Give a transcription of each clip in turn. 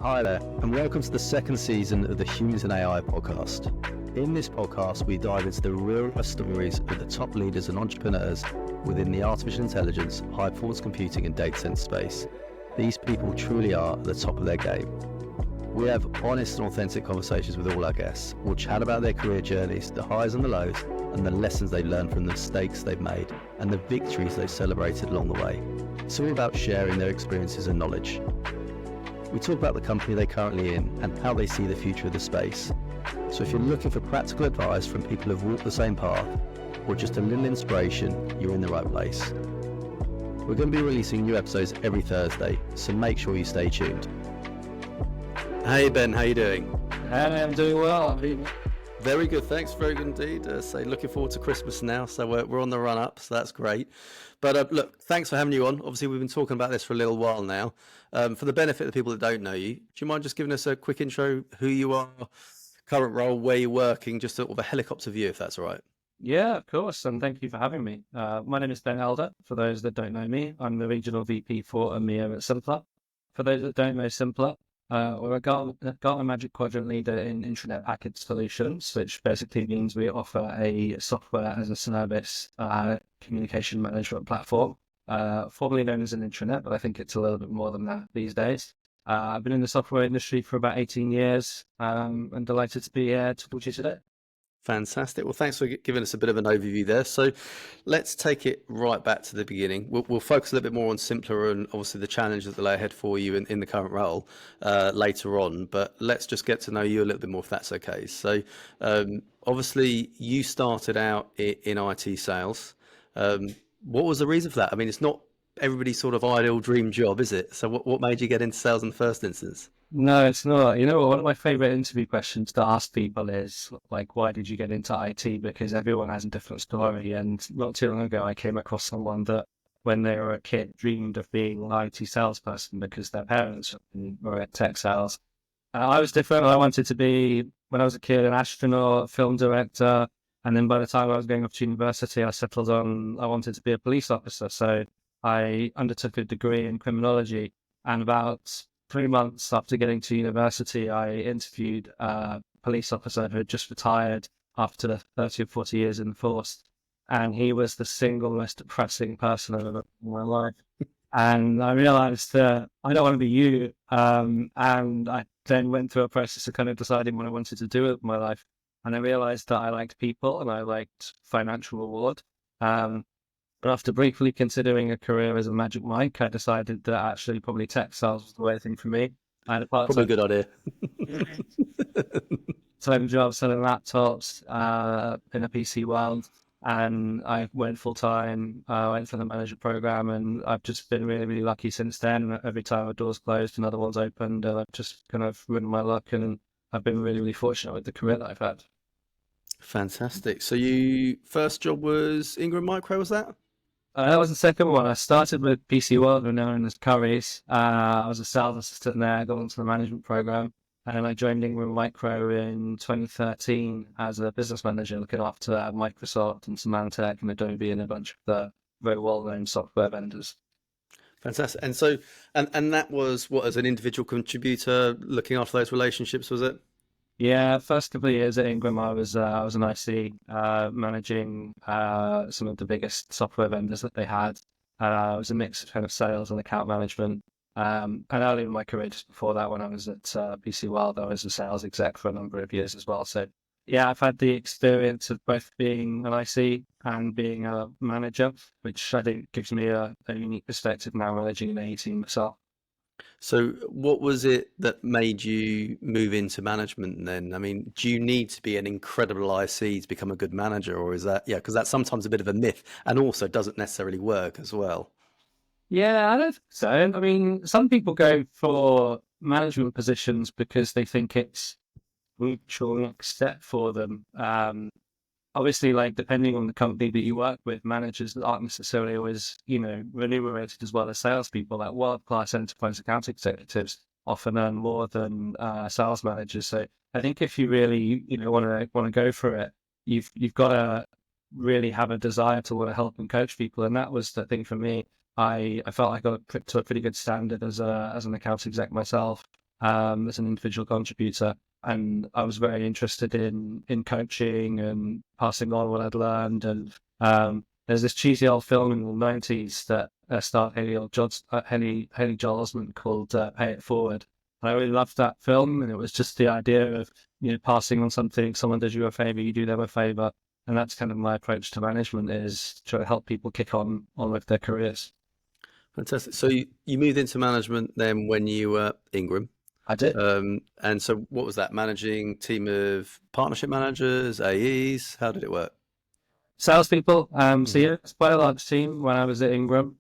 Hi there, and welcome to the second season of the Humans and AI podcast. In this podcast, we dive into the real-life stories of the top leaders and entrepreneurs within the artificial intelligence, high-performance computing and data center space. These people truly are at the top of their game. We have honest and authentic conversations with all our guests. We'll chat about their career journeys, the highs and the lows, and the lessons they've learned from the mistakes they've made, and the victories they've celebrated along the way. It's all about sharing their experiences and knowledge. We talk about the company they're currently in and how they see the future of the space. So if you're looking for practical advice from people who've walked the same path, or just a little inspiration, you're in the right place. We're going to be releasing new episodes every Thursday, so make sure you stay tuned. Hey Ben, how you doing? I'm doing well. Very good, thanks. Very good indeed. Looking forward to Christmas now, so we're on the run up, so that's great. But look, thanks for having you on. Obviously, we've been talking about this for a little while now. For the benefit of the people that don't know you, do you mind just giving us a quick intro, who you are, current role, where you're working, just sort of a helicopter view, if that's all right? Yeah, of course, and thank you for having me. My name is Ben Elder. For those that don't know me, I'm the Regional VP for EMEA at Simpplr. For those that don't know Simpplr, we're a Gartner Magic Quadrant leader in intranet package solutions, which basically means we offer a software as a service communication management platform, formerly known as an intranet, but I think it's a little bit more than that these days. I've been in the software industry for about 18 years and delighted to be here to talk to you today. Fantastic. Well, thanks for giving us a bit of an overview there. So let's take it right back to the beginning. We'll focus a little bit more on Simpplr and obviously the challenges that lay ahead for you in the current role later on. But let's just get to know you a little bit more, if that's okay. So obviously you started out in IT sales. What was the reason for that? I mean, it's not everybody's sort of ideal dream job, is it? So what made you get into sales in the first instance? No, it's not. You know, one of my favorite interview questions to ask people is like, why did you get into IT? Because everyone has a different story. And not too long ago, I came across someone that when they were a kid dreamed of being an IT salesperson because their parents were at tech sales. I was different. I wanted to be, when I was a kid, an astronaut, film director. And then by the time I was going off to university, I settled on, I wanted to be a police officer. So I undertook a degree in criminology, and about 3 months after getting to university, I interviewed a police officer who had just retired after 30 or 40 years in the force. And he was the single most depressing person I've ever met in my life. And I realized that I don't want to be you. And I then went through a process of kind of deciding what I wanted to do with my life. And I realized that I liked people and I liked financial reward. But after briefly considering a career as a magic mic, I decided that actually probably tech sales was the way thing for me. I had a Probably a good idea. time job selling laptops in a PC world, and I went full time. I went for the manager program, and I've just been really, really lucky since then. Every time a door's closed, another one's opened, and I've just kind of ridden my luck, and I've been really, really fortunate with the career that I've had. Fantastic. So you first job was Ingram Micro, was that? That was the second one. I started with PC World, known as Currys. I was a sales assistant there, got into the management program, and then I joined Ingram Micro in 2013 as a business manager, looking after Microsoft and Symantec and Adobe and a bunch of the very well-known software vendors. Fantastic. And so, and that was what, as an individual contributor, looking after those relationships, was it? Yeah, first couple of years at Ingram, I was an IC managing some of the biggest software vendors that they had. It was a mix of kind of sales and account management. And early in my career, just before that, when I was at PC World, I was a sales exec for a number of years as well. So yeah, I've had the experience of both being an IC and being a manager, which I think gives me a unique perspective now managing an AE team myself. So what was it that made you move into management then? I mean, do you need to be an incredible IC to become a good manager, or is that, yeah, because that's sometimes a bit of a myth and also doesn't necessarily work as well. Yeah, I don't think so. I mean, some people go for management positions because they think it's mutual next step for them. Obviously, like depending on the company that you work with, managers aren't necessarily always, remunerated as well as salespeople. Like world-class enterprise account executives often earn more than sales managers. So I think if you really, want to go for it, you've got to really have a desire to want to help and coach people. And that was the thing for me. I felt I got to a pretty good standard as an account exec myself. as an individual contributor. And I was very interested in coaching and passing on what I'd learned. And there's this cheesy old film in the 90s that starred Haley Joel Osment called Pay It Forward. And I really loved that film, and it was just the idea of passing on something. Someone does you a favor, you do them a favor, and that's kind of my approach to management, is try to help people kick on with their careers. Fantastic. So you moved into management then when you were Ingram. I did. And so what was that? Managing team of partnership managers, AEs? How did it work? Salespeople. So yeah, it's quite a large team when I was at Ingram.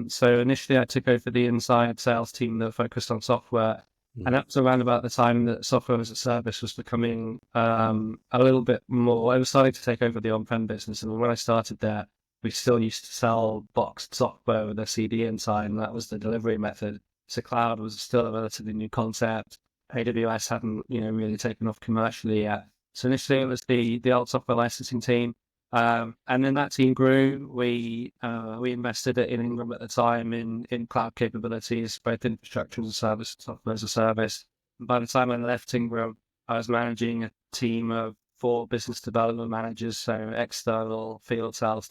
So initially I took over the inside sales team that focused on software. And that was around about the time that software as a service was becoming a little bit more. I was starting to take over the on-prem business. And when I started there, we still used to sell boxed software with a CD inside, and that was the delivery method. So cloud was still a relatively new concept. AWS hadn't, really taken off commercially yet. So initially it was the old software licensing team. And then that team grew. We invested in Ingram at the time in cloud capabilities, both infrastructure as a service, software as a service. And by the time I left Ingram, I was managing a team of 4 business development managers, so external field sales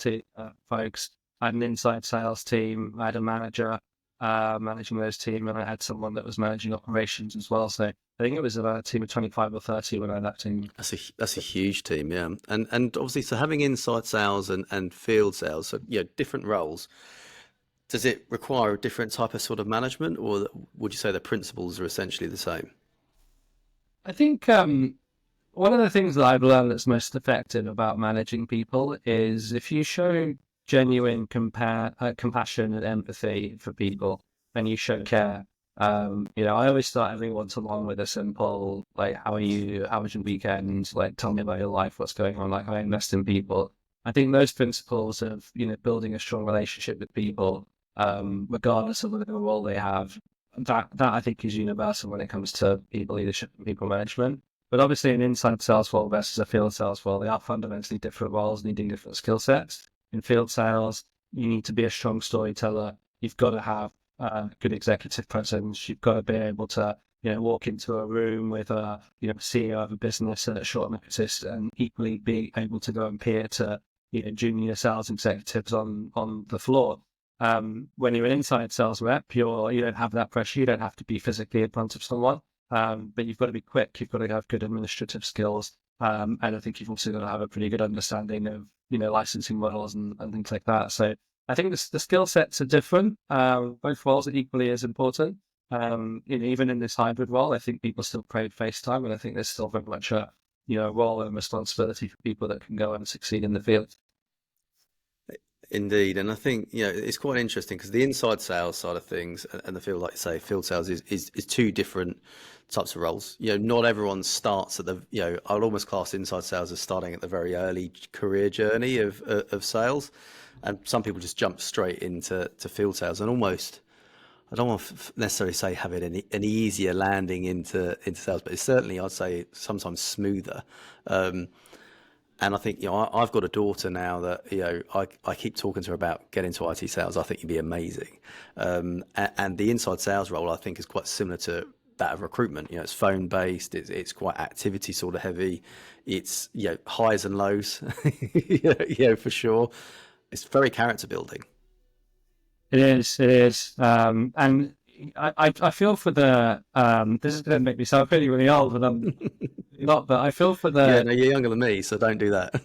folks. I had an inside sales team. I had a manager managing those team, and I had someone that was managing operations as well. So I think it was about a team of 25 or 30 when I left team. That's a huge team, yeah. And obviously, so having inside sales and field sales, so different roles. Does it require a different type of sort of management, or would you say the principles are essentially the same? I think one of the things that I've learned that's most effective about managing people is if you show genuine compassion and empathy for people, and you show care. I always start every one-to-one with a simple, like, how are you? How was your weekend? Like, tell me about your life. What's going on? Like, I invest in people. I think those principles of, building a strong relationship with people, regardless of whatever role they have, that I think is universal when it comes to people leadership and people management. But obviously an inside sales role versus a field sales role, they are fundamentally different roles needing different skill sets. In field sales, you need to be a strong storyteller. You've got to have good executive presence. You've got to be able to, walk into a room with a, CEO of a business at short notice, and equally be able to go and peer to, junior sales executives on the floor. When you're an inside sales rep, you don't have that pressure. You don't have to be physically in front of someone, but you've got to be quick. You've got to have good administrative skills, and I think you've also got to have a pretty good understanding of licensing models and things like that. So I think the skill sets are different. Both roles are equally as important. Even in this hybrid role, I think people still crave face time, and I think there's still very much a role and responsibility for people that can go and succeed in the field. Indeed, and I think it's quite interesting because the inside sales side of things and the field, like you say, field sales is 2 different types of roles. Not everyone starts at the I'd almost class inside sales as starting at the very early career journey of sales, and some people just jump straight into field sales, and almost, I don't want to necessarily say having an easier landing into sales, but it's certainly, I'd say, sometimes smoother. And I think, I've got a daughter now that, I keep talking to her about getting into IT sales. I think you'd be amazing. And the inside sales role, I think, is quite similar to that of recruitment. It's phone based. It's quite activity sort of heavy. It's, highs and lows, for sure. It's very character building. It is. And I feel for the, this is going to make me sound really, really old, but I'm not, but I feel for the... Yeah, no, you're younger than me, so don't do that.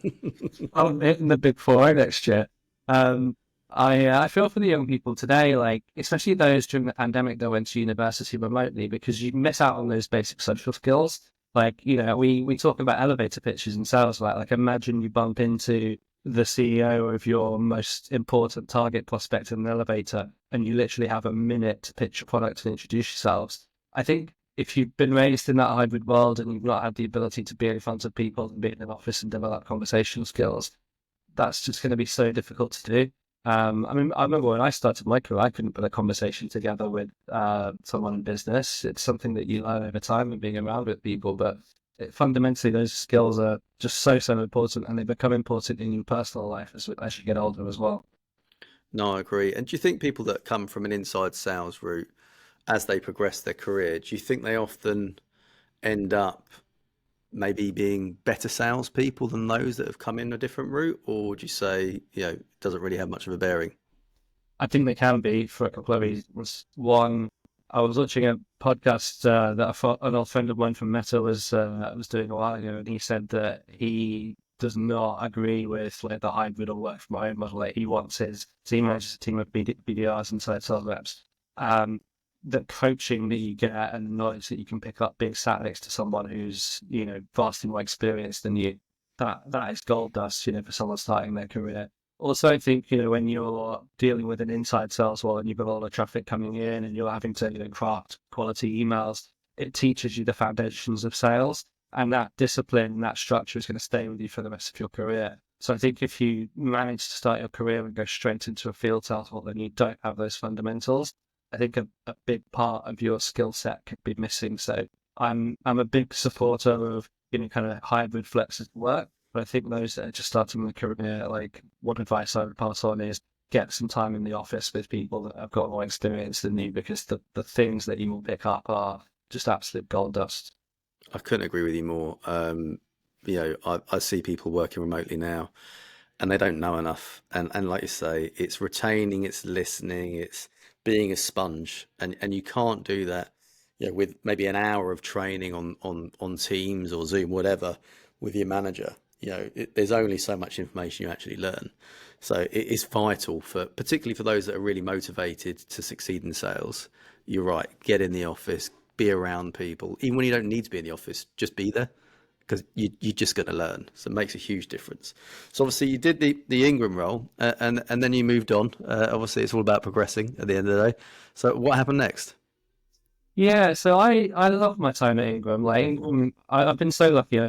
I'm hitting the big 4 next year. I feel for the young people today, like, especially those during the pandemic that went to university remotely, because you miss out on those basic social skills. Like, we talk about elevator pitches and sales, like imagine you bump into the CEO of your most important target prospect in an elevator, and you literally have a minute to pitch your product and introduce yourselves. I think if you've been raised in that hybrid world and you've not had the ability to be in front of people and be in an office and develop conversational skills, that's just going to be so difficult to do. I remember when I started my career, I couldn't put a conversation together with someone in business. It's something that you learn over time and being around with people, but fundamentally those skills are just so important, and they become important in your personal life as you get older as well. No, I agree. And do you think people that come from an inside sales route as they progress their career, do you think they often end up maybe being better salespeople than those that have come in a different route, or would you say, it doesn't really have much of a bearing? I think they can be for a couple of reasons. One, I was watching a podcast that an old friend of mine from Meta was doing a while ago, and he said that he does not agree with like the hybrid or work from home model. Like he wants his team manages a team of BDRs and sales reps. The coaching that you get and the knowledge that you can pick up being sat next to someone who's vastly more experienced than you, that is gold dust, for someone starting their career. Also, I think, when you're dealing with an inside sales role and you've got a lot of traffic coming in and you're having to, craft quality emails, it teaches you the foundations of sales, and that discipline, that structure is going to stay with you for the rest of your career. So I think if you manage to start your career and go straight into a field sales role and you don't have those fundamentals, I think a big part of your skill set could be missing. So I'm a big supporter of, kind of hybrid flexible work. But I think those that are just starting their career, like one advice I would pass on is get some time in the office with people that have got more experience than you, because the things that you will pick up are just absolute gold dust. I couldn't agree with you more. I see people working remotely now and they don't know enough. And like you say, it's retaining, it's listening, it's being a sponge. And you can't do that, with maybe an hour of training on Teams or Zoom, whatever, with your manager. There's only so much information you actually learn. So it is vital particularly for those that are really motivated to succeed in sales. You're right. Get in the office, be around people. Even when you don't need to be in the office, just be there, because you're just going to learn. So it makes a huge difference. So obviously you did the Ingram role, and then you moved on. Obviously it's all about progressing at the end of the day. So what happened next? Yeah, so I love my time at Ingram. Like Ingram, I've been so lucky.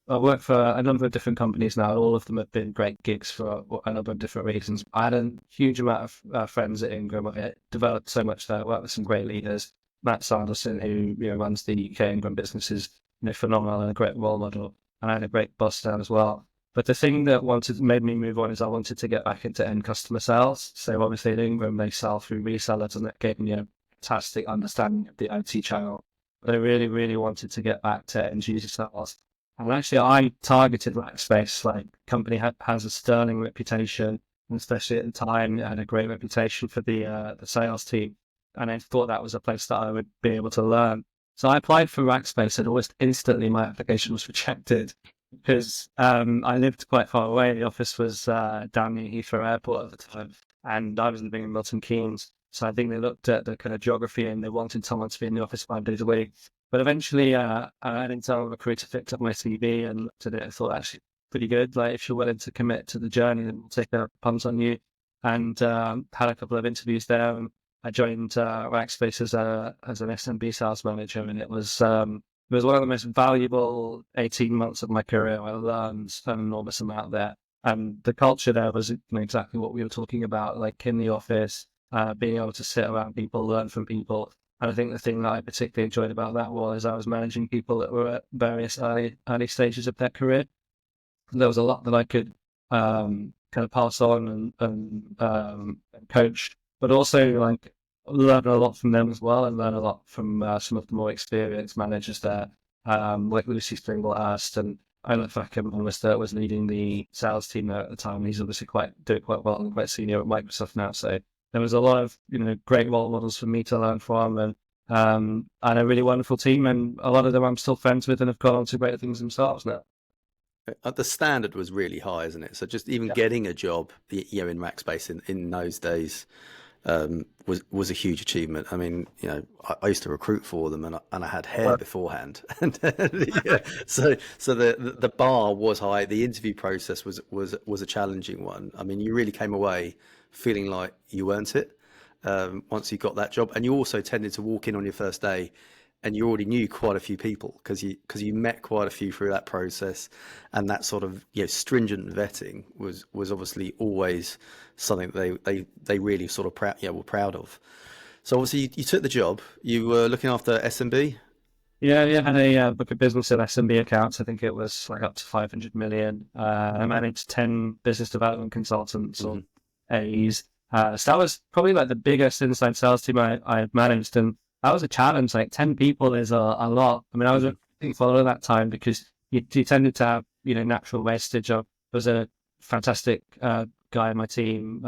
I worked for a number of different companies now. All of them have been great gigs for a number of different reasons. I had a huge amount of friends at Ingram. I developed so much there. I worked with some great leaders. Matt Sanderson, who runs the UK Ingram business, is phenomenal and a great role model. And I had a great boss there as well. But the thing that made me move on is I wanted to get back into end customer sales. So obviously at Ingram they sell through resellers, and that gave me a fantastic understanding of the OT channel. But I really, really wanted to get back to end user sales. And actually, I targeted Rackspace. Like, company has a sterling reputation, and especially at the time, it had a great reputation for the sales team. And I thought that was a place that I would be able to learn. So I applied for Rackspace, and almost instantly my application was rejected because I lived quite far away. The office was down near Heathrow Airport at the time, and I was living in Milton Keynes. So I think they looked at the kind of geography and they wanted someone to be in the office 5 days a week. But eventually, an internal recruiter picked up my CV and looked at it and thought, actually, pretty good. Like, if you're willing to commit to the journey, then we'll take a punt on you. And had a couple of interviews there. And I joined Rackspace as an SMB sales manager, and it was one of the most valuable 18 months of my career. I learned an enormous amount there. And the culture there was exactly what we were talking about, like in the office, being able to sit around people, learn from people. And I think the thing that I particularly enjoyed about that was I was managing people that were at various early stages of their career. And there was a lot that I could kind of pass on and coach, but also like learn a lot from them as well, and learn a lot from some of the more experienced managers there, like Lucy Stringle-Hurst, and Olaf Ackerman was leading the sales team there at the time. He's obviously doing quite well and quite senior at Microsoft now. So there was a lot of great role models for me to learn from, and a really wonderful team, and a lot of them I'm still friends with and have gone on to great things themselves now. The standard was really high, isn't it? So just even getting a job, in Rackspace in those days, was a huge achievement. I mean, I used to recruit for them, and I had hair beforehand, and so the bar was high. The interview process was a challenging one. I mean, you really came away feeling like you earned it once you got that job, and you also tended to walk in on your first day and you already knew quite a few people because you met quite a few through that process, and that sort of stringent vetting was obviously always something they really sort of were proud of. So obviously you took the job. You were looking after SMB. Yeah, I had a book of business at SMB accounts. I think it was like up to 500 million. I managed 10 business development consultants or A's. So that was probably like the biggest inside sales team I had managed. And that was a challenge. Like 10 people is a lot. I mean, I was a big follower at that time because you tended to have, natural wastage. There was a fantastic guy in my team,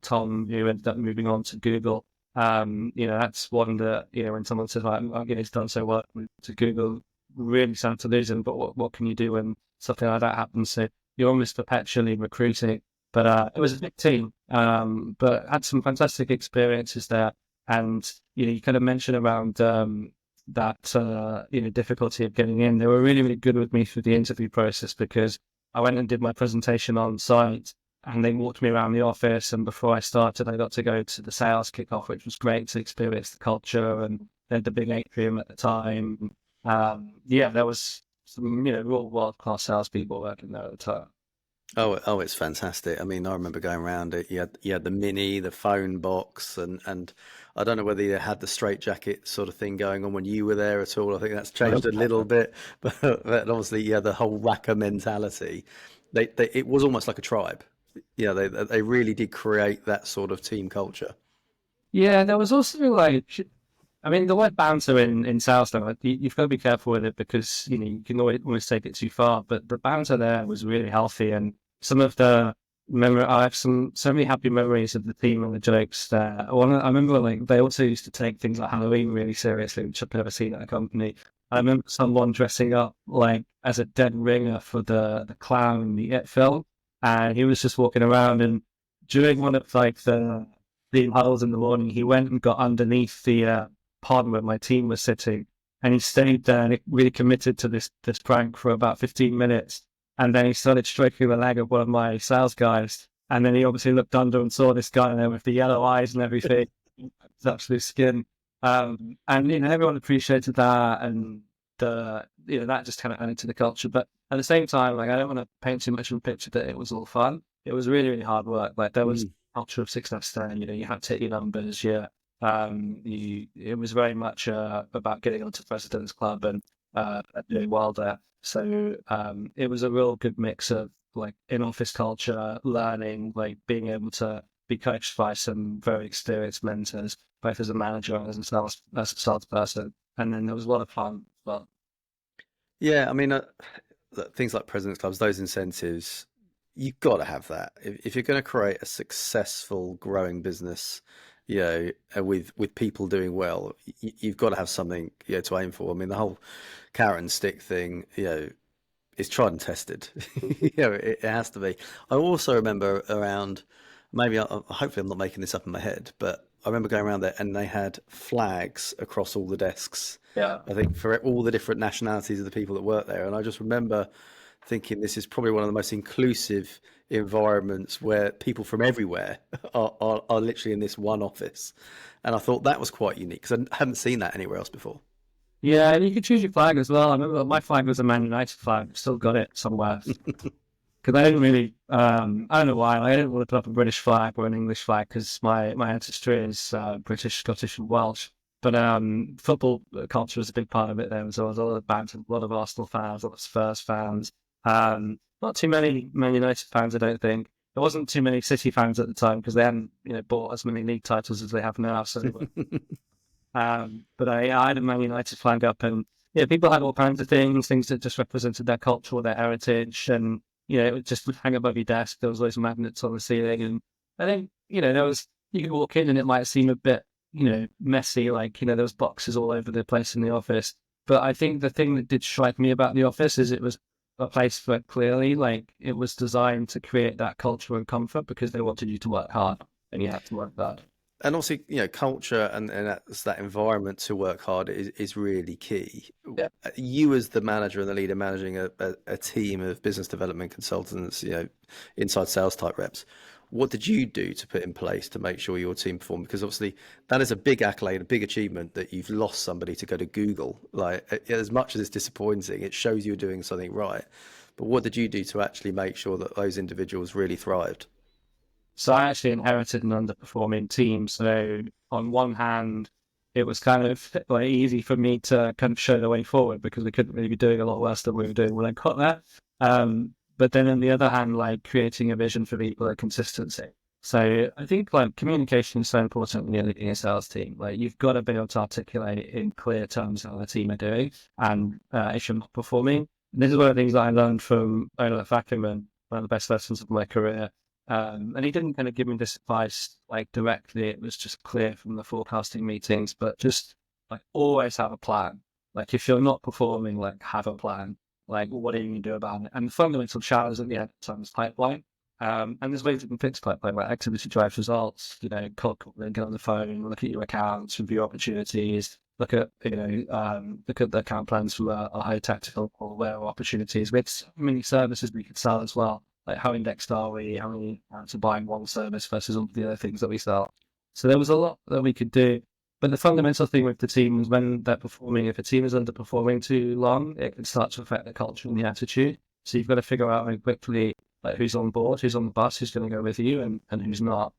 Tom, who ended up moving on to Google. That's one that, when someone says, like, he's done so well to Google, really sad to lose him, but what can you do when something like that happens? So you're almost perpetually recruiting. But it was a big team, but had some fantastic experiences there. And, you kind of mentioned around that, difficulty of getting in. They were really, really good with me through the interview process because I went and did my presentation on site and they walked me around the office. And before I started, I got to go to the sales kickoff, which was great to experience the culture. And they had the big atrium at the time. There was some, real world-class salespeople working there at the time. Oh, it's fantastic. I mean, I remember going around it. You had the mini, the phone box, and I don't know whether you had the straitjacket sort of thing going on when you were there at all. I think that's changed a little bit, but obviously, the whole racker mentality. It was almost like a tribe. Yeah, they really did create that sort of team culture. Yeah, there was also like, I mean, the word banter in sales, though, you've got to be careful with it because, you can always take it too far. But the banter there was really healthy. And some of the I have so many happy memories of the team and the jokes there. I remember like they also used to take things like Halloween really seriously, which I've never seen at a company. I remember someone dressing up like as a dead ringer for the clown in the It film. And he was just walking around and during one of like the huddles in the morning, he went and got underneath the pod where my team was sitting, and he stayed there and really committed to this prank for about 15 minutes. And then he started stroking the leg of one of my sales guys, and then he obviously looked under and saw this guy there with the yellow eyes and everything, his absolute skin. And everyone appreciated that, and that just kind of added to the culture. But at the same time, like I don't want to paint too much of a picture that it was all fun. It was really, really hard work. Like there was culture of success there. You had to hit your numbers. Yeah. It was very much about getting onto President's Club and doing well there. So it was a real good mix of like in-office culture, learning, like being able to be coached by some very experienced mentors, both as a manager and as a salesperson. And then there was a lot of fun as well. Yeah, I mean, things like President's Clubs, those incentives, you've got to have that. If you're going to create a successful, growing business, with people doing well, you've got to have something, to aim for. I mean, the whole carrot and stick thing, is tried and tested. It has to be. I also remember around, hopefully I'm not making this up in my head, but I remember going around there and they had flags across all the desks. Yeah. I think for all the different nationalities of the people that work there. And I just remember thinking this is probably one of the most inclusive environments where people from everywhere are literally in this one office. And I thought that was quite unique because I hadn't seen that anywhere else before. Yeah, and you could choose your flag as well. I remember my flag was a Man United flag. I've still got it somewhere. Because I didn't really, I don't know why, I didn't want to put up a British flag or an English flag because my ancestry is British, Scottish and Welsh. But football culture was a big part of it there. So there was a lot of banter, a lot of Arsenal fans, a lot of Spurs fans. Not too many Man United fans, I don't think. There wasn't too many City fans at the time because they hadn't, bought as many league titles as they have now. So, but I had a Man United flag up, and people had all kinds of things that just represented their culture or their heritage, and it would just hang above your desk. There was loads of magnets on the ceiling, and I think there was you could walk in and it might seem a bit messy, like there was boxes all over the place in the office. But I think the thing that did strike me about the office is it was a place where clearly, like, it was designed to create that culture and comfort because they wanted you to work hard, and you have to work hard. And also, culture and that environment to work hard is really key. Yeah. You as the manager and the leader managing a team of business development consultants, inside sales type reps, what did you do to put in place to make sure your team performed? Because obviously that is a big accolade, a big achievement that you've lost somebody to go to Google. Like, as much as it's disappointing, it shows you're doing something right. But what did you do to actually make sure that those individuals really thrived? So I actually inherited an underperforming team. So on one hand, it was kind of like easy for me to kind of show the way forward because we couldn't really be doing a lot worse than we were doing when I got there. But then on the other hand, like creating a vision for people and consistency. So I think like communication is so important when you're leading a sales team. Like you've got to be able to articulate in clear terms how the team are doing, and if you're not performing. This is one of the things that I learned from Olaf Ackerman, one of the best lessons of my career. And he didn't kind of give me this advice like directly. It was just clear from the forecasting meetings, but just like always have a plan. Like if you're not performing, like have a plan. Like what are you going to do about it? And the fundamental challenge at the end of the time is pipeline. And there's ways you can fix pipeline, like activity drives results, cold calling, get on the phone, look at your accounts, review opportunities, look at, look at the account plans from a high tactical or where are opportunities. We have so many services we could sell as well. Like how indexed are we? How many are buying one service versus all the other things that we sell? So there was a lot that we could do. But the fundamental thing with the team is when they're performing, if a team is underperforming too long, it can start to affect the culture and the attitude. So you've got to figure out very quickly like who's on board, who's on the bus, who's going to go with you, and who's not.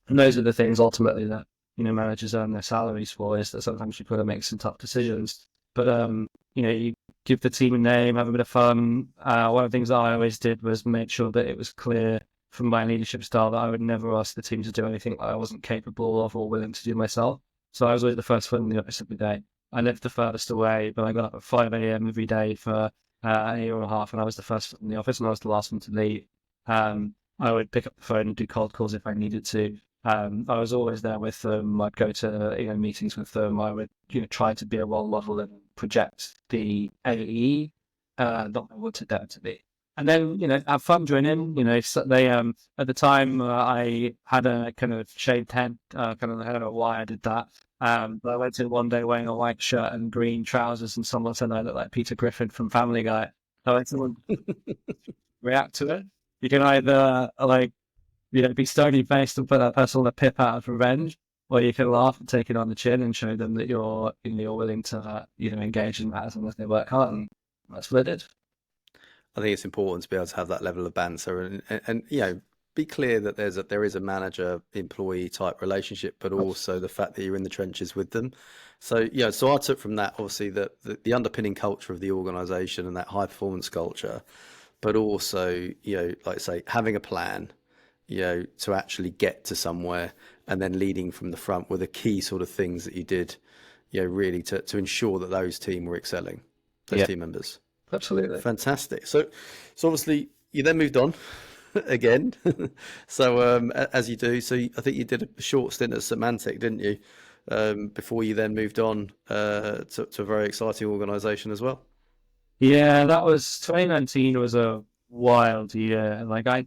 And those are the things ultimately that managers earn their salaries for. Is that sometimes you've got to make some tough decisions. But you give the team a name, have a bit of fun. One of the things I always did was make sure that it was clear from my leadership style that I would never ask the team to do anything that I wasn't capable of or willing to do myself. So I was always the first one in the office every day. I lived the furthest away, but I got up at 5 a.m. every day for a year and a half, and I was the first in the office, and I was the last one to leave. I would pick up the phone and do cold calls if I needed to. I was always there with them. I'd go to meetings with them. I would try to be a role model and project the AE that I wanted that to be. And then have fun joining. So they at the time I had a kind of shaved head. Kind of I don't know why I did that. But I went in one day wearing a white shirt and green trousers, and someone said I looked like Peter Griffin from Family Guy. I went to react to it. You can either be stony faced and put that person on a pip out of revenge, or you can laugh and take it on the chin and show them that you're willing to engage in that as long as they work hard, and that's what I did. I think it's important to be able to have that level of banter and be clear that there is a manager employee type relationship, but also the fact that you're in the trenches with them. So so I took from that obviously that the underpinning culture of the organisation and that high performance culture, but also like I say, having a plan, to actually get to somewhere, and then leading from the front were the key sort of things that you did, really to ensure that those team were excelling, those team members. Absolutely. Fantastic. So obviously you then moved on again. So as you do, so I think you did a short stint at Symantec, didn't you? Before you then moved on to a very exciting organisation as well. Yeah, that was 2019 was a wild year. Like I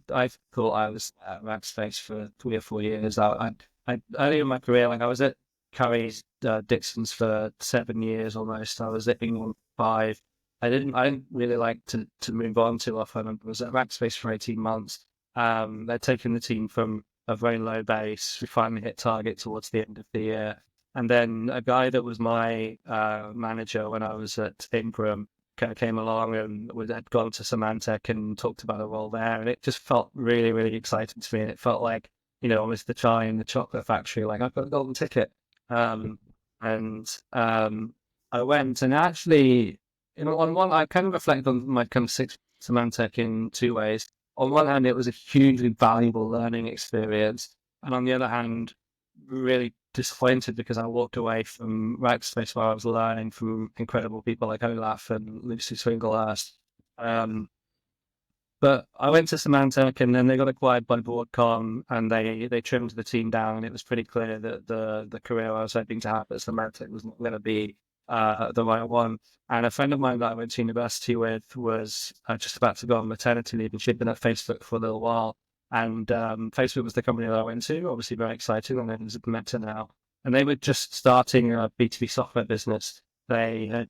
thought I was at Rackspace for 3 or 4 years. Early in my career, like I was at Curry's Dixon's for 7 years almost. I was at England 5. I didn't really like to move on too often. I was at Rackspace for 18 months. They'd taken the team from a very low base. We finally hit target towards the end of the year. And then a guy that was my manager when I was at Simpplr came along and had gone to Symantec and talked about a role there. And it just felt really, really exciting to me. And it felt like, almost the Charlie in the Chocolate Factory, like I've got a golden ticket. I went and actually, on one, I kind of reflect on my kind of Symantec in two ways. On one hand, it was a hugely valuable learning experience. And on the other hand, really disappointed because I walked away from Rackspace where I was learning from incredible people like Olaf and Lucy Swinglehurst. But I went to Symantec, and then they got acquired by Broadcom, and they trimmed the team down, and it was pretty clear that the career I was hoping to have at Symantec was not going to be the right one. And a friend of mine that I went to university with was just about to go on maternity leave, and she'd been at Facebook for a little while. And Facebook was the company that I went to, obviously very exciting, and then it was Meta now. And they were just starting a B2B software business. They had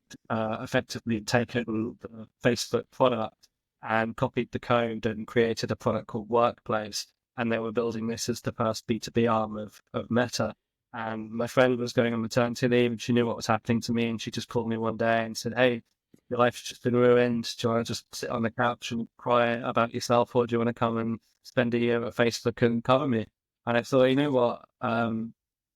effectively taken the Facebook product and copied the code and created a product called Workplace. And they were building this as the first B2B arm of Meta. And my friend was going on maternity leave, and she knew what was happening to me. And she just called me one day and said, "Hey, your life's just been ruined. Do you want to just sit on the couch and cry about yourself, or do you want to come and spend a year at Facebook and cover me?" And I thought, you know what?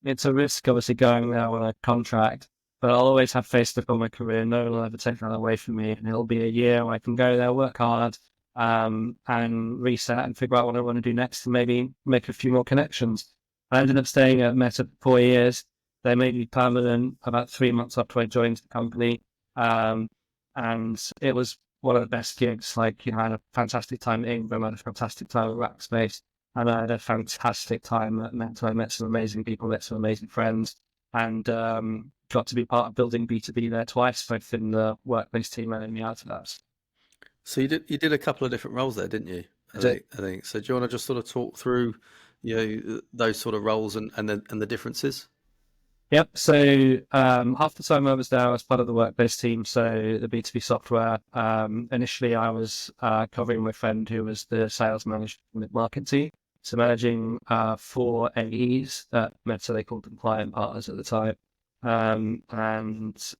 It's a risk, obviously, going there on a contract, but I'll always have Facebook on my career. No one will ever take that away from me. And it'll be a year where I can go there, work hard, and reset and figure out what I want to do next, and maybe make a few more connections. I ended up staying at Meta for 4 years. They made me permanent about 3 months after I joined the company. And it was one of the best gigs. Like, I had a fantastic time at Ingram, I had a fantastic time at Rackspace, and I had a fantastic time at Meta. I met some amazing people, met some amazing friends, and got to be part of building B2B there twice, both in the workplace team and in the out labs. So you did a couple of different roles there, didn't you? I think. So do you want to just sort of talk through, those sort of roles and the differences? Yep. So half the time I was there, I was part of the workplace team, so the B2B software. Initially, I was covering my friend who was the sales manager for the mid-market team. So managing 4 AEs that Meta, they called them client partners at the time. And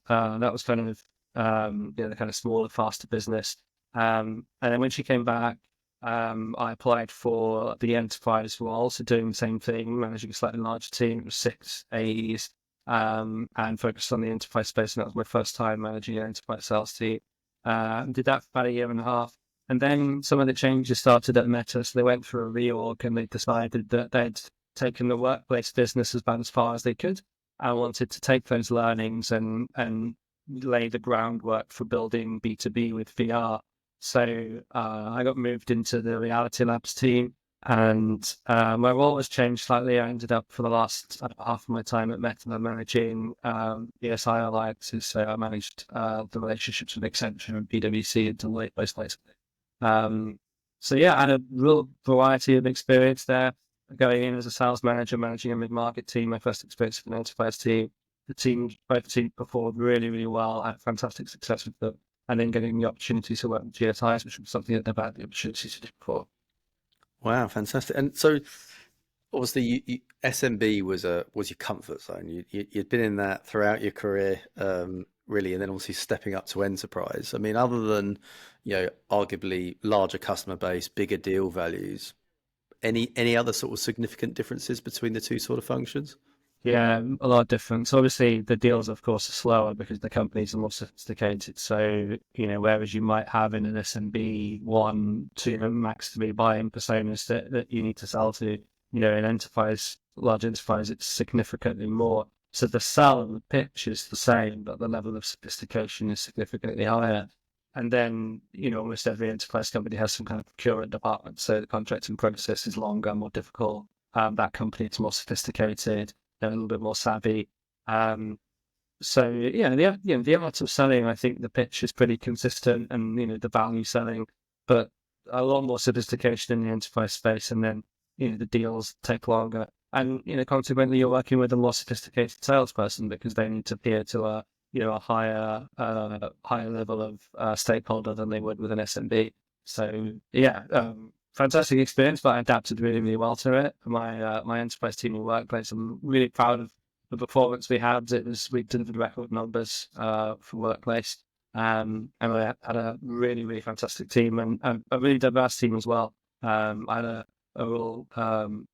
that was kind of the kind of smaller, faster business. And then when she came back, I applied for the enterprise role, so doing the same thing, managing a slightly larger team. It was 6 AEs, and focused on the enterprise space. And that was my first time managing an enterprise sales team. Did that for about a year and a half. And then some of the changes started at Meta. So they went through a reorg, and they decided that they'd taken the workplace business about as far as they could. I wanted to take those learnings and lay the groundwork for building B2B with VR. So I got moved into the Reality Labs team, and my role was changed slightly. I ended up, for the last half of my time at Meta, managing ESI alliances. So I managed the relationships with Accenture and PwC and Deloitte, those places. So yeah, I had a real variety of experience there. Going in as a sales manager, managing a mid-market team, my first experience with an enterprise team. Both teams performed really, really well. I had fantastic success with them. And then getting the opportunity to work with GSIs, which was something that never had the opportunity to do before. Wow, fantastic! And so, obviously, SMB was your comfort zone. You'd been in that throughout your career, really, and then obviously stepping up to enterprise. I mean, other than arguably larger customer base, bigger deal values, any other sort of significant differences between the two sort of functions? Yeah, a lot of difference. Obviously, the deals, of course, are slower because the companies are more sophisticated. So, whereas you might have in an SMB 1, 2, max 3 buying personas that you need to sell to, in large enterprise, it's significantly more. So the sell and the pitch is the same, but the level of sophistication is significantly higher. And then, almost every enterprise company has some kind of procurement department. So the contracting process is longer, more difficult. That company is more sophisticated, they're a little bit more savvy. So yeah, the art of selling, I think the pitch is pretty consistent, and the value selling, but a lot more sophistication in the enterprise space, and then the deals take longer, and consequently you're working with a more sophisticated salesperson because they need to appear to a higher level of stakeholder than they would with an SMB. So yeah, fantastic experience, but I adapted really, really well to it. My enterprise team and workplace, I'm really proud of the performance we had. We delivered record numbers for workplace, and I had a really, really fantastic team and a really diverse team as well. I had a real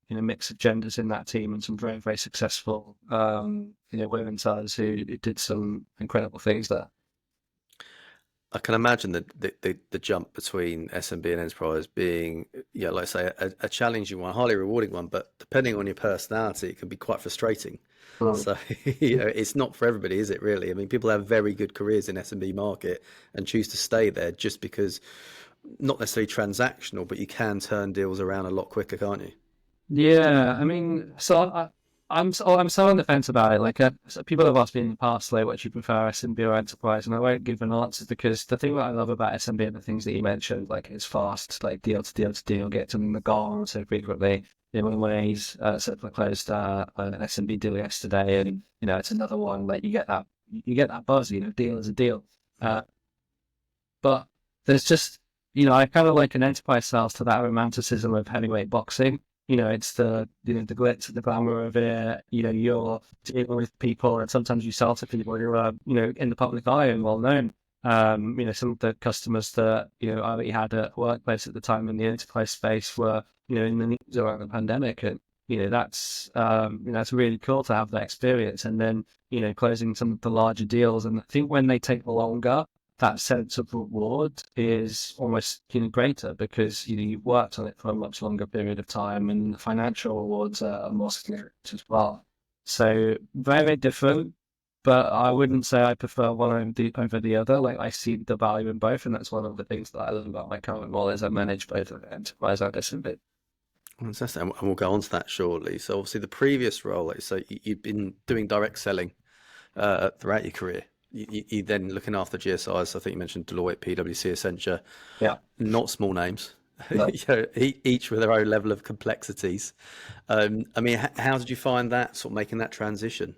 mix of genders in that team, and some very, very successful women sellers who did some incredible things there. I can imagine the jump between SMB and enterprise being, like I say, a challenging one, highly rewarding one, but depending on your personality, it can be quite frustrating. So, it's not for everybody, is it really? I mean, people have very good careers in SMB market and choose to stay there just because, not necessarily transactional, but you can turn deals around a lot quicker, can't you? Yeah, I mean, I'm so on the fence about it. Like, so people have asked me in the past, like, what do you prefer, SMB or enterprise? And I won't give an answer because the thing that I love about SMB and the things that you mentioned, like, it's fast, like deal to deal to deal, get something the goal so frequently. When he's Simpplr closed an SMB deal yesterday, and it's another one. Like, you get that buzz. Deal is a deal. But there's just, I kind of like an enterprise sales to that romanticism of heavyweight boxing. It's the the glitz and the glamour of it. You're dealing with people, and sometimes you sell to people who are in the public eye and well known. Some of the customers that I had at workplace at the time in the enterprise space were in the news around the pandemic, and that's really cool to have that experience. And then closing some of the larger deals, and I think when they take longer, that sense of reward is almost greater because you've worked on it for a much longer period of time, and the financial rewards are more significant as well. So very, very different, but I wouldn't say I prefer one over the other. Like, I see the value in both, and that's one of the things that I love about my current role is I manage both of the enterprise and SMB. Fantastic. And we'll go on to that shortly. So obviously the previous role, like, so you've been doing direct selling throughout your career. You then looking after GSIs. I think you mentioned Deloitte, PwC, Accenture. Yeah. Not small names. No. Each with their own level of complexities. I mean, how did you find that, sort of making that transition?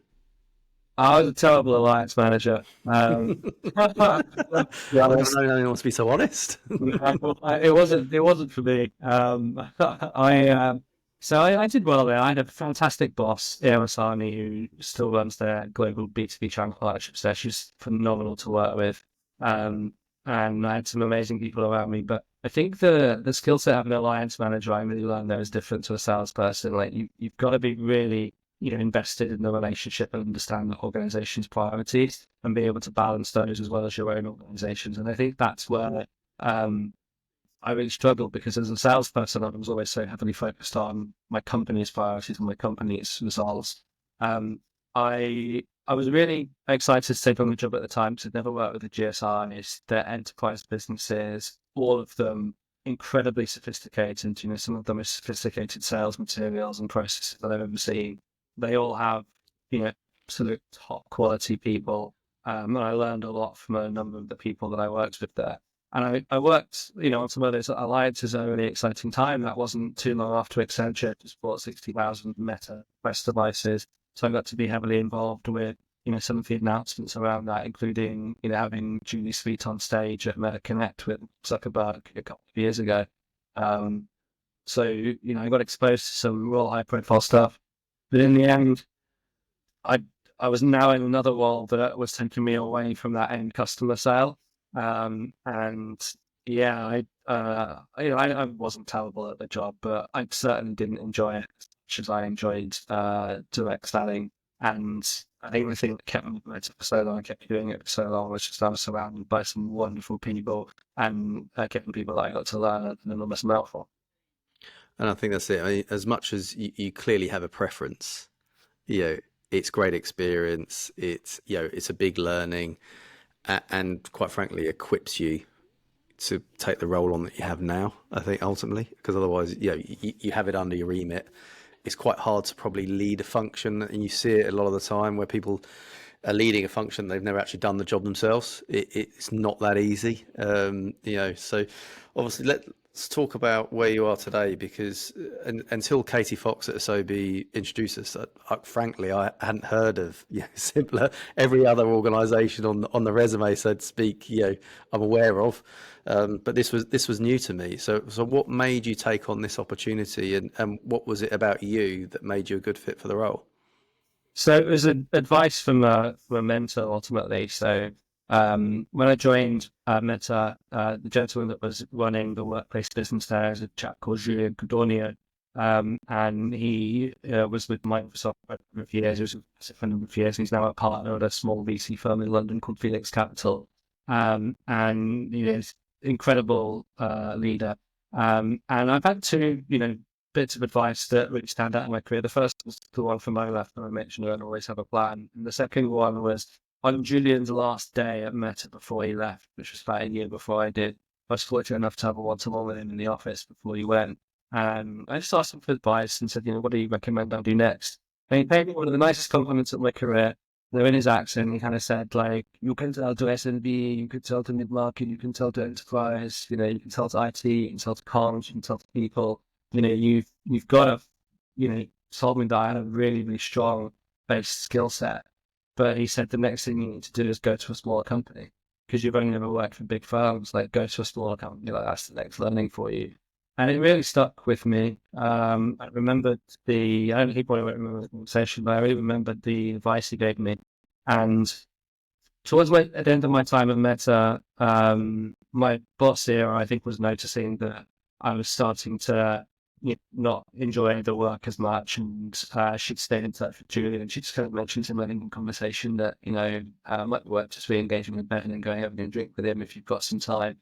I was a terrible alliance manager. I never known anyone to be so honest. It wasn't for me. I did well there. I had a fantastic boss, Irasani, who still runs their global B2B channel partnerships there. She's phenomenal to work with. And I had some amazing people around me. But I think the skill set of an alliance manager I really learned there is different to a salesperson. Like, you've got to be really invested in the relationship and understand the organization's priorities and be able to balance those as well as your own organizations. And I think that's where I really struggled, because as a salesperson, I was always so heavily focused on my company's priorities and my company's results. I was really excited to take on the job at the time, because I'd never worked with the GSIs, their enterprise businesses, all of them incredibly sophisticated. Some of them are sophisticated sales materials and processes that I've ever seen. They all have, sort of top quality people. And I learned a lot from a number of the people that I worked with there. And I worked, on some of those alliances at a really exciting time. That wasn't too long after Accenture just bought 60,000 Meta Quest devices. So I got to be heavily involved with, some of the announcements around that, including, having Julie Sweet on stage at Meta Connect with Zuckerberg a couple of years ago. So, I got exposed to some real high profile stuff. But in the end, I was now in another role that was taking me away from that end customer sale. And yeah, I wasn't terrible at the job, but I certainly didn't enjoy it as much as I enjoyed direct selling. And I think the thing that kept me motivated for so long, I kept doing it for so long, was just I was surrounded by some wonderful people and getting people that I got to learn an enormous amount from. And I think that's it. I mean, as much as you clearly have a preference, it's great experience. It's a big learning, and quite frankly, equips you to take the role on that you have now. I think ultimately, because otherwise, you have it under your remit. It's quite hard to probably lead a function, and you see it a lot of the time where people are leading a function they've never actually done the job themselves. It's not that easy, So obviously, let's talk about where you are today, because until Katie Fox at SOB introduced us, frankly, I hadn't heard of Simpplr. Every other organisation on the resume, so to speak, I'm aware of, but this was new to me. So what made you take on this opportunity, and what was it about you that made you a good fit for the role? So it was advice from a mentor ultimately. So when I joined Meta, the gentleman that was running the workplace business there is a chap called Julien Codornier, and he was with Microsoft for a number of years. He was for a number of years. He's now a partner at a small VC firm in London called Felix Capital, and he's an incredible leader. And I've had two, bits of advice that really stand out in my career. The first was the one from my left that I mentioned, and always have a plan. And the second one was on Julian's last day at Meta before he left, which was about a year before I did. I was fortunate enough to have a one-to-one with him in the office before he went. And I just asked him for advice and said, what do you recommend I do next? And he paid me one of the nicest compliments of my career. In his accent, he kind of said, you can sell to SMB, you can sell to mid-market, you can sell to enterprise, you can sell to IT, you can sell to comms, you can sell to people. You've got to, told me that I had a really, really strong base skill set. But he said the next thing you need to do is go to a smaller company, because you've only ever worked for big firms. Go to a smaller company, that's the next learning for you. And it really stuck with me. I remembered I don't think he probably won't remember the conversation, but I really remembered the advice he gave me. And at the end of my time at Meta, my boss here, I think, was noticing that I was starting to not enjoying the work as much, and she'd stayed in touch with Julian, and she just kind of mentioned to him in conversation that, might be worth just re-engaging with Ben and going having a drink with him if you've got some time.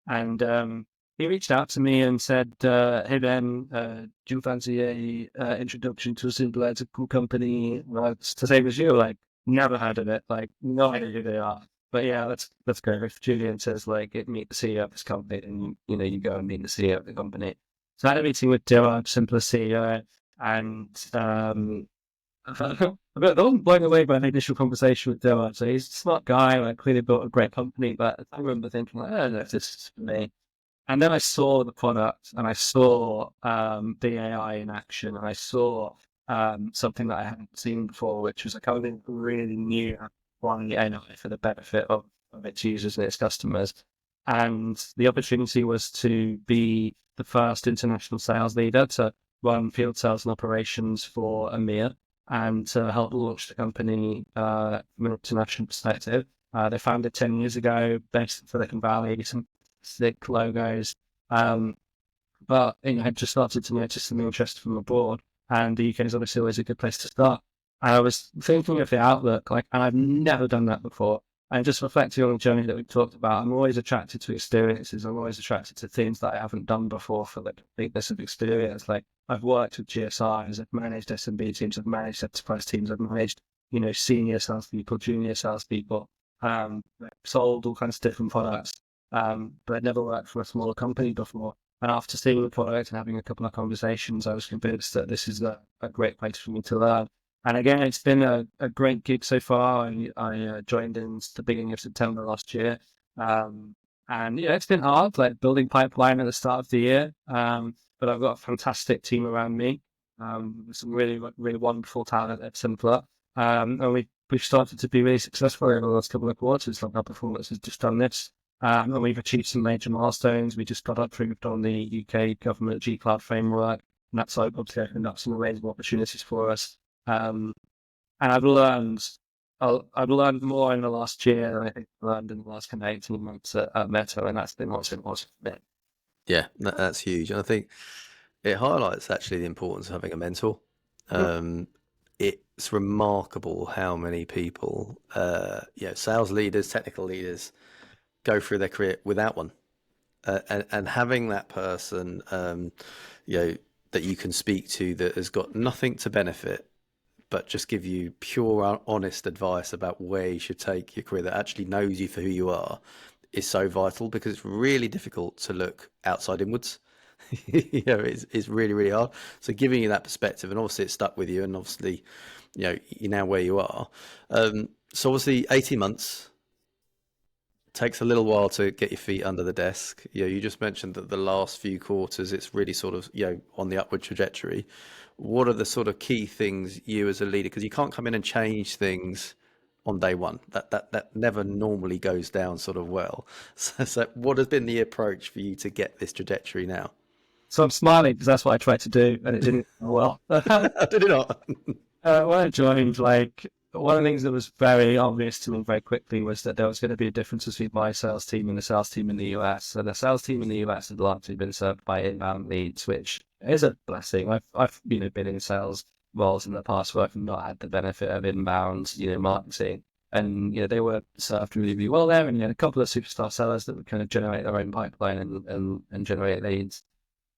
And he reached out to me and said, hey Ben, do you fancy a introduction to a Simpplr? It's a cool company. And it's the same as you, like, never heard of it, like, no idea who they are. But yeah, let's go. If Julian says, like, meet the CEO of this company, and you go and meet the CEO of the company. So I had a meeting with Gerard, Simpplr CEO, and I was blown away by the initial conversation with Gerard. So he's a smart guy, like, clearly built a great company, but I remember thinking, like, I don't know if this is for me. And then I saw the product, and I saw the AI in action, and I saw something that I hadn't seen before, which was a company that really knew how to apply AI for the benefit of its users and its customers. And the opportunity was to be the first international sales leader to run field sales and operations for EMEA, and to help launch the company from an international perspective. They founded 10 years ago, based in Silicon Valley, some sick logos. But I just started to notice some interest from abroad, and the UK is obviously always a good place to start. And I was thinking of the outlook, like, and I've never done that before. And just reflecting on the journey that we've talked about, I'm always attracted to experiences. I'm always attracted to things that I haven't done before for the completeness of experience. Like, I've worked with GSIs, I've managed SMB teams, I've managed enterprise teams, I've managed, senior salespeople, junior salespeople, sold all kinds of different products. But I'd never worked for a smaller company before. And after seeing the product and having a couple of conversations, I was convinced that this is a great place for me to learn. And again, it's been a great gig so far. I joined in the beginning of September last year. And it's been hard, like building pipeline at the start of the year. But I've got a fantastic team around me. Some really, really wonderful talent at Simpplr. And we've started to be really successful over the last couple of quarters. Like, our performance has just done this. And we've achieved some major milestones. We just got approved on the UK government G Cloud framework, and that's obviously opened up some amazing opportunities for us. And I've learned more in the last year than I think I learned in the last kind of 18 months at Meta, and that's been what's important for me. Yeah, that's huge. And I think it highlights actually the importance of having a mentor. It's remarkable how many people, sales leaders, technical leaders, go through their career without one. And having that person, that you can speak to, that has got nothing to benefit, but just give you pure, honest advice about where you should take your career, that actually knows you for who you are, is so vital, because it's really difficult to look outside inwards. It's really, really hard. So giving you that perspective, and obviously it stuck with you, and obviously, you're now where you are. So obviously 18 months takes a little while to get your feet under the desk. You just mentioned that the last few quarters, it's really sort of, on the upward trajectory. What are the sort of key things you as a leader, because you can't come in and change things on day one. That never normally goes down sort of well. So what has been the approach for you to get this trajectory now? So I'm smiling because that's what I tried to do, and it didn't go well. Did it not? When I joined, like, one of the things that was very obvious to me very quickly was that there was going to be a difference between my sales team and the sales team in the US. So the sales team in the US had largely been served by inbound leads, which is a blessing. I've been in sales roles in the past where I've not had the benefit of inbound, marketing. And they were served really, really well there. And you had a couple of superstar sellers that would kind of generate their own pipeline and generate leads.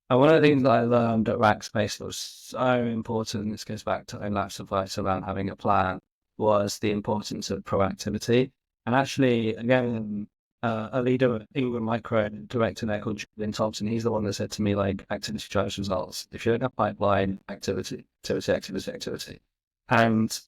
And one of the things that I learned at Rackspace that was so important, this goes back to Olaf's advice around having a plan, was the importance of proactivity. And actually, again, a leader at Ingram Micro, director there called Julian Thompson, he's the one that said to me, like, activity drives results. If you don't have pipeline, activity. And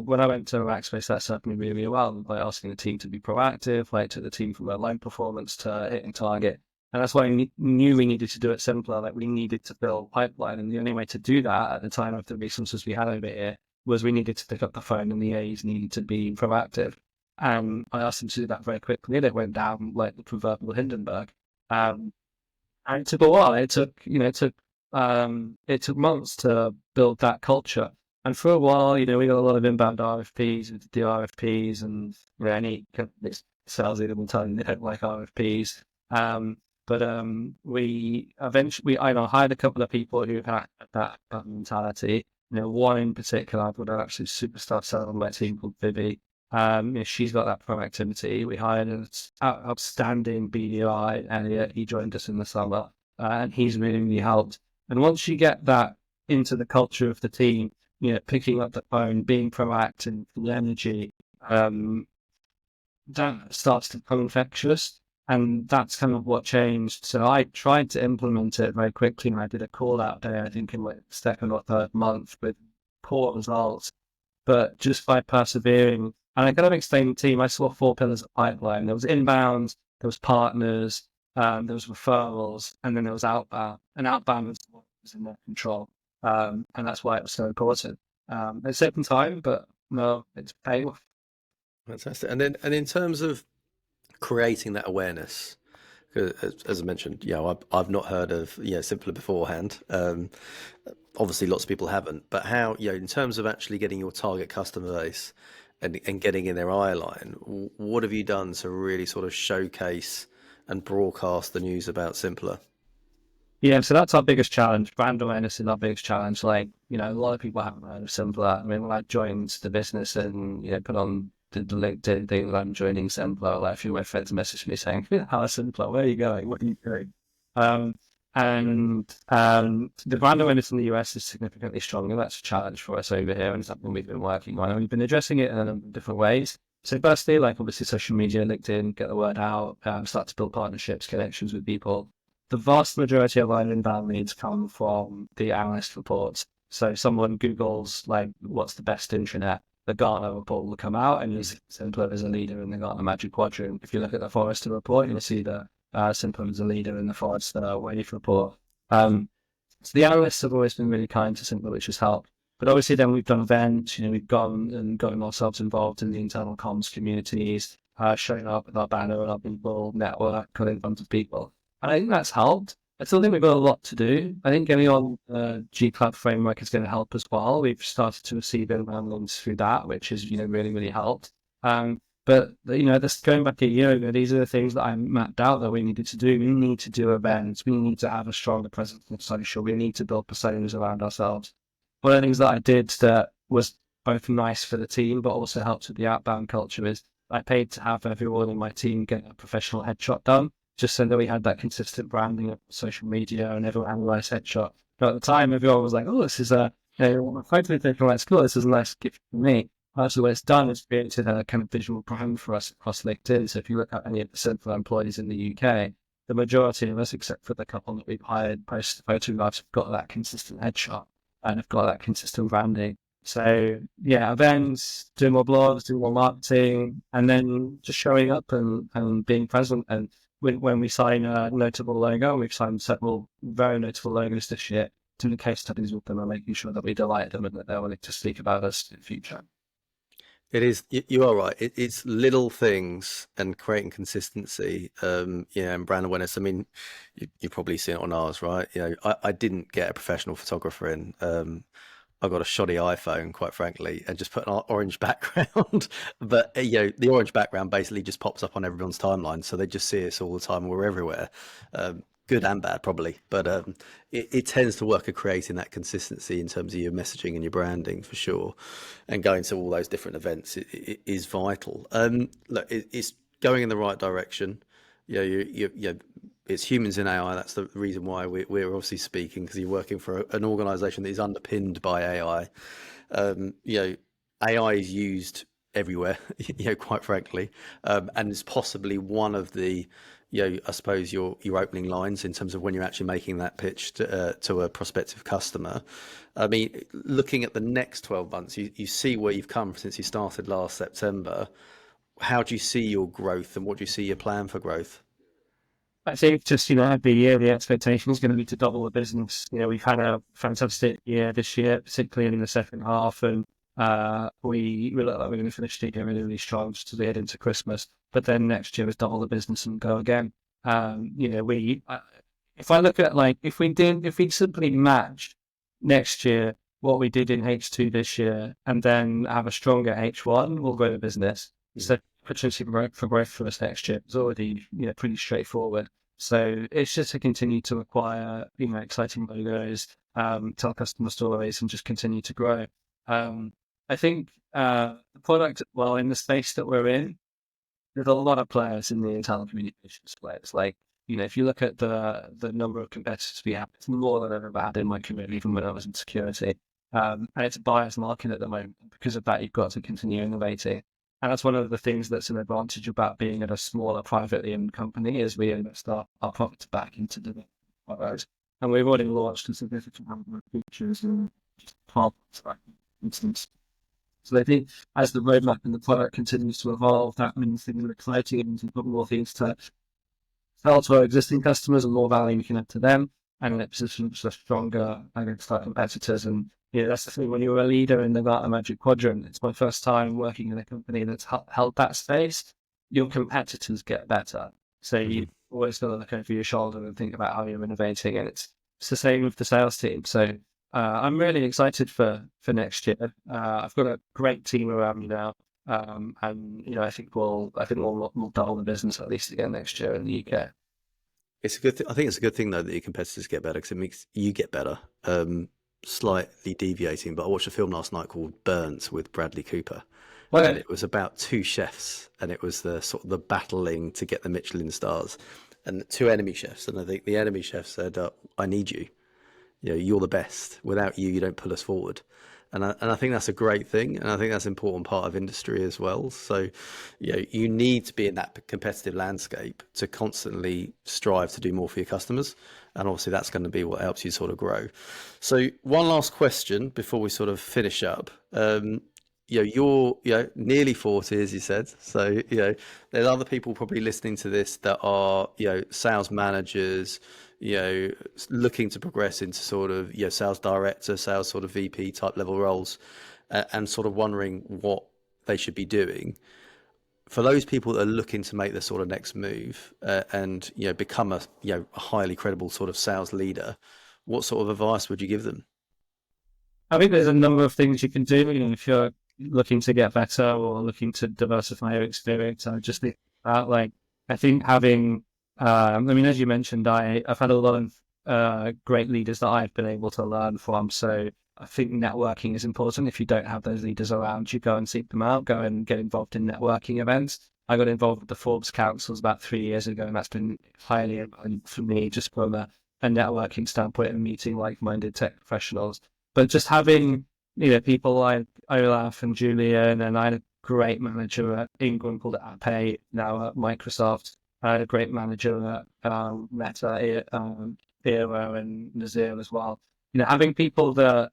when I went to Rackspace, that served me really, really well by asking the team to be proactive, like, to the team from a low performance to hitting target. And that's why I knew we needed to do it Simpplr, like, we needed to build pipeline. And the only way to do that at the time of the resources we had over here was we needed to pick up the phone, and the A's needed to be proactive. And I asked them to do that very quickly, and it went down like the proverbial Hindenburg. And it took a while. It took months to build that culture. And for a while, we got a lot of inbound RFPs, we did the RFPs, and any sales leader will tell you they don't like RFPs. But I hired a couple of people who had that mentality. One in particular, I've got an absolute superstar seller on my team called Vivi. She's got that proactivity. We hired an outstanding BDI, Elliot. He joined us in the summer, and he's really helped. And once you get that into the culture of the team, picking up the phone, being proactive, the energy, that starts to become infectious. And that's kind of what changed. So I tried to implement it very quickly, and I did a call out day, I think in my second or third month, with poor results. But just by persevering, and I kind of explained to the team, I saw 4 pillars of pipeline. There was inbound, there was partners, there was referrals, and then there was outbound. And outbound was in their control. And that's why it was so important. It's taken time, but no, it's paying off. Fantastic. And in terms of creating that awareness, as I mentioned, I've not heard of Simpplr beforehand. Obviously, lots of people haven't. But how, in terms of actually getting your target customer base and getting in their eye line, what have you done to really sort of showcase and broadcast the news about Simpplr? Yeah, so that's our biggest challenge. Brand awareness is our biggest challenge. Like, a lot of people haven't heard of Simpplr. I mean, when I joined the business and, put on the LinkedIn thing that I'm joining Simpplr, like a few of my friends messaged me saying, "How is Simpplr? Where are you going? What are you doing?" The brand awareness in the US is significantly stronger. That's a challenge for us over here, and it's something we've been working on. And we've been addressing it in a number of different ways. So firstly, like obviously social media, LinkedIn, get the word out, start to build partnerships, connections with people. The vast majority of our inbound leads come from the analyst reports. So someone Googles, like, what's the best intranet? The Gartner report will come out, and you see Simpplr as a leader in the Gartner Magic Quadrant. If you look at the Forrester report, you'll see that Simpplr as a leader in the Forrester Wave report. So the analysts have always been really kind to Simpplr, which has helped. But obviously then we've done events, we've gone and gotten ourselves involved in the internal comms communities, showing up with our banner and our people network, got in front of people. And I think that's helped. I still think we've got a lot to do. I think getting on the G Club framework is going to help as well. We've started to receive inbound loans through that, which has, really, really helped. But, this going back a year ago, these are the things that I mapped out that we needed to do. We need to do events. We need to have a stronger presence on social. We need to build personas around ourselves. One of the things that I did that was both nice for the team, but also helped with the outbound culture is I paid to have everyone in my team get a professional headshot done, just so that we had that consistent branding of social media and everyone had a nice headshot. But at the time, everyone was like, "Oh, this is a, hopefully thinking, like, cool, this is a nice gift for me." So what it's done is created a kind of visual brand for us across LinkedIn. So if you look at any of the Simpplr employees in the UK, the majority of us, except for the couple that we've hired post photographs, have got that consistent headshot and have got that consistent branding. So yeah, events, doing more blogs, doing more marketing, and then just showing up and being present. And when we sign a notable logo, we've signed several very notable logos this year, doing case studies with them and making sure that we delight them and that they're willing to speak about us in the future. It is. You are right. It's little things and creating consistency, and brand awareness. I mean, you probably seen it on ours, right? I didn't get a professional photographer in. I got a shoddy iPhone, quite frankly, and just put an orange background. But the orange background basically just pops up on everyone's timeline, so they just see us all the time. We're everywhere. Good and bad, probably, but it tends to work at creating that consistency in terms of your messaging and your branding, for sure, and going to all those different events is vital. Look, it's going in the right direction. It's humans in AI. That's the reason why we're obviously speaking, because you're working for an organization that is underpinned by AI. AI is used everywhere, quite frankly, and it's possibly one of the I suppose your opening lines in terms of when you're actually making that pitch to a prospective customer. I mean, looking at the next 12 months, you see where you've come since you started last September. How do you see your growth, and what do you see your plan for growth? I think just, every year the expectation is going to be to double the business. We've had a fantastic year this year, particularly in the second half, and we look like we're going to finish the year really, really strong just as we head into Christmas. But then next year is double the business and go again. If I look at, like, if we simply matched next year what we did in H2 this year and then have a stronger H1, we'll grow the business. So opportunity for growth for us next year is already pretty straightforward. So it's just to continue to acquire, exciting logos, tell customer stories, and just continue to grow. I think the product, well, in the space that we're in, there's a lot of players in the telecommunications space. Like, if you look at the number of competitors we have, it's more than I've ever had in my career, even when I was in security. And it's a buyer's market at the moment. Because of that, you've got to continue innovating. And that's one of the things that's an advantage about being at a smaller privately owned company is we invest our profits back into the product. And we've already launched a significant number of features and just products, for instance. So I think as the roadmap and the product continues to evolve, that means things are exciting and we've got more things to sell to our existing customers and more value we can add to them. And it positions us stronger against our competitors. And that's the thing, when you're a leader in the Gartner Magic Quadrant, it's my first time working in a company that's held that space. Your competitors get better. So you've always got to look over your shoulder and think about how you're innovating. And it's the same with the sales team. So I'm really excited for next year. I've got a great team around me now, and I think we'll double the business at least again next year in the UK. It's a good I think it's a good thing though that your competitors get better because it makes you get better. Slightly deviating, but I watched a film last night called Burnt with Bradley Cooper. Well, And it was about two chefs, and it was the sort of the battling to get the Michelin stars, and two enemy chefs. And I think the enemy chef said, "I need you. You're the best. Without you, you don't pull us forward." And I think that's a great thing, and I think that's an important part of industry as well. So, you need to be in that competitive landscape to constantly strive to do more for your customers, and obviously that's going to be what helps you sort of grow. So, one last question before we sort of finish up. You're nearly 40, as you said. So there's other people probably listening to this that are sales managers, looking to progress into sort of sales director, sales sort of VP type level roles, and sort of wondering what they should be doing. For those people that are looking to make the sort of next move and become a highly credible sort of sales leader, what sort of advice would you give them? I think there's a number of things you can do. If you're looking to get better or looking to diversify your experience, I just think about I think having, as you mentioned, I've had a lot of great leaders that I've been able to learn from. So I think networking is important. If you don't have those leaders around you, go and seek them out, go and get involved in networking events. I got involved with the Forbes Councils about 3 years ago, and that's been highly important for me just from a networking standpoint and meeting like-minded tech professionals. But just having, people like Olaf and Julian, and I had a great manager at England called Ape, now at Microsoft. I had a great manager at Meta, Era and Nazir as well. Having people that,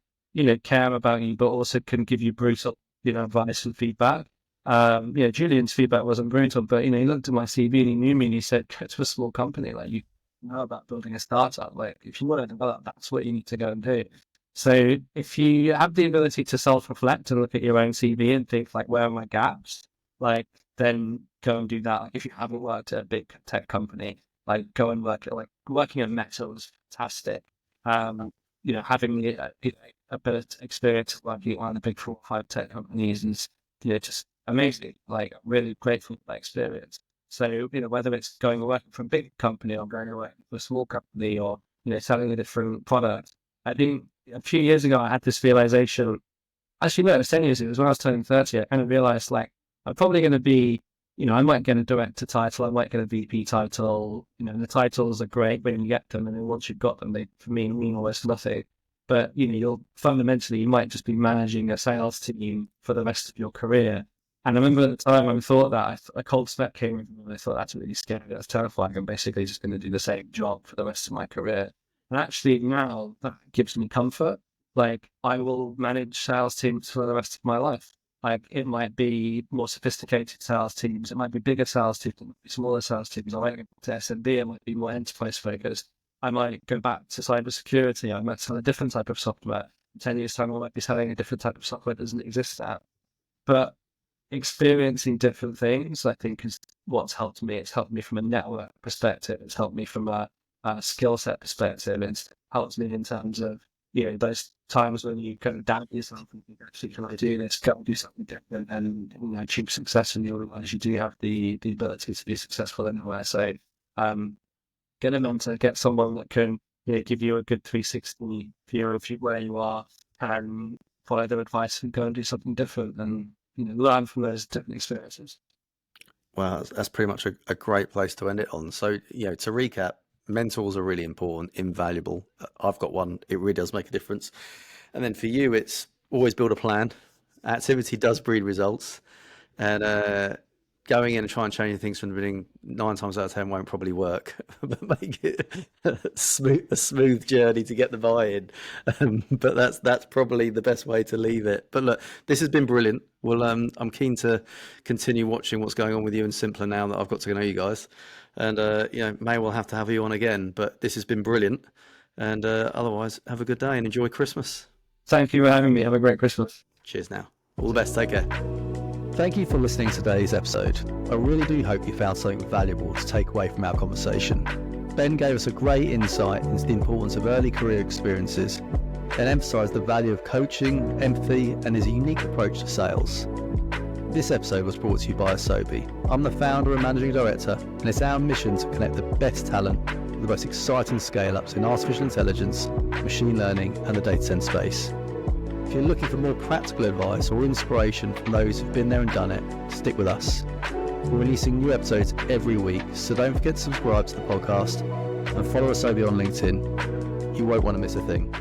care about you, but also can give you brutal, advice and feedback. Julian's feedback wasn't brutal, but, he looked at my CV and he knew me and he said, go to a small company. Like, you know about building a startup. Like, if you want to develop, that's what you need to go and do. So if you have the ability to self-reflect and look at your own CV and think where are my gaps? Then go and do that. If you haven't worked at a big tech company, go and work at working at Meta was fantastic. Having the ability experience of working at one of the big 4 or 5 tech companies is just amazing. I'm really grateful for that experience. So whether it's going and working for a big company or going and working for a small company or selling a different product, I think a few years ago, I had this realization. Actually, no, it was 10 years ago. It was when I was turning 30. I kind of realized, I'm probably going to be, I might get a director title. I might get a VP title. The titles are great when you get them. And then once you've got them, they, for me, mean almost nothing. But, you might just be managing a sales team for the rest of your career. And I remember at the time I thought that a cold sweat came and I thought that's really scary. That's terrifying. I'm basically just going to do the same job for the rest of my career. And actually now that gives me comfort. I will manage sales teams for the rest of my life. It might be more sophisticated sales teams. It might be bigger sales teams. It might be smaller sales teams. I might go to SMB. It might be more enterprise focused. I might go back to cybersecurity. I might sell a different type of software. In 10 years time, I might be selling a different type of software that doesn't exist now. But experiencing different things, I think, is what's helped me. It's helped me from a network perspective. It's helped me from a skill set perspective. It's helped me in terms of, those times when you kind of doubt yourself and think, actually, can I do this? Can I do something different and achieve success? And you realize you do have the ability to be successful anywhere. So, get a mentor, get someone that can give you a good 360 view of where you are, and follow their advice and go and do something different, and learn from those different experiences. Well, that's pretty much a great place to end it on. So, to recap, mentors are really important, invaluable. I've got one. It really does make a difference. And then for you, it's always build a plan. Activity does breed results. And going in and trying to change things from the beginning 9 times out of 10 won't probably work, but make it a smooth journey to get the buy-in. But that's probably the best way to leave it. But look, this has been brilliant. Well, I'm keen to continue watching what's going on with you and Simpplr now that I've got to know you guys. And may we'll have to have you on again. But this has been brilliant. And otherwise, have a good day and enjoy Christmas. Thank you for having me. Have a great Christmas. Cheers now. All the best. Take care. Thank you for listening to today's episode. I really do hope you found something valuable to take away from our conversation. Ben gave us a great insight into the importance of early career experiences and emphasised the value of coaching, empathy, and his unique approach to sales. This episode was brought to you by Asobi. I'm the founder and managing director, and it's our mission to connect the best talent with the most exciting scale-ups in artificial intelligence, machine learning, and the data center space. If you're looking for more practical advice or inspiration from those who've been there and done it, stick with us. We're releasing new episodes every week, so don't forget to subscribe to the podcast and follow Asobi on LinkedIn. You won't want to miss a thing.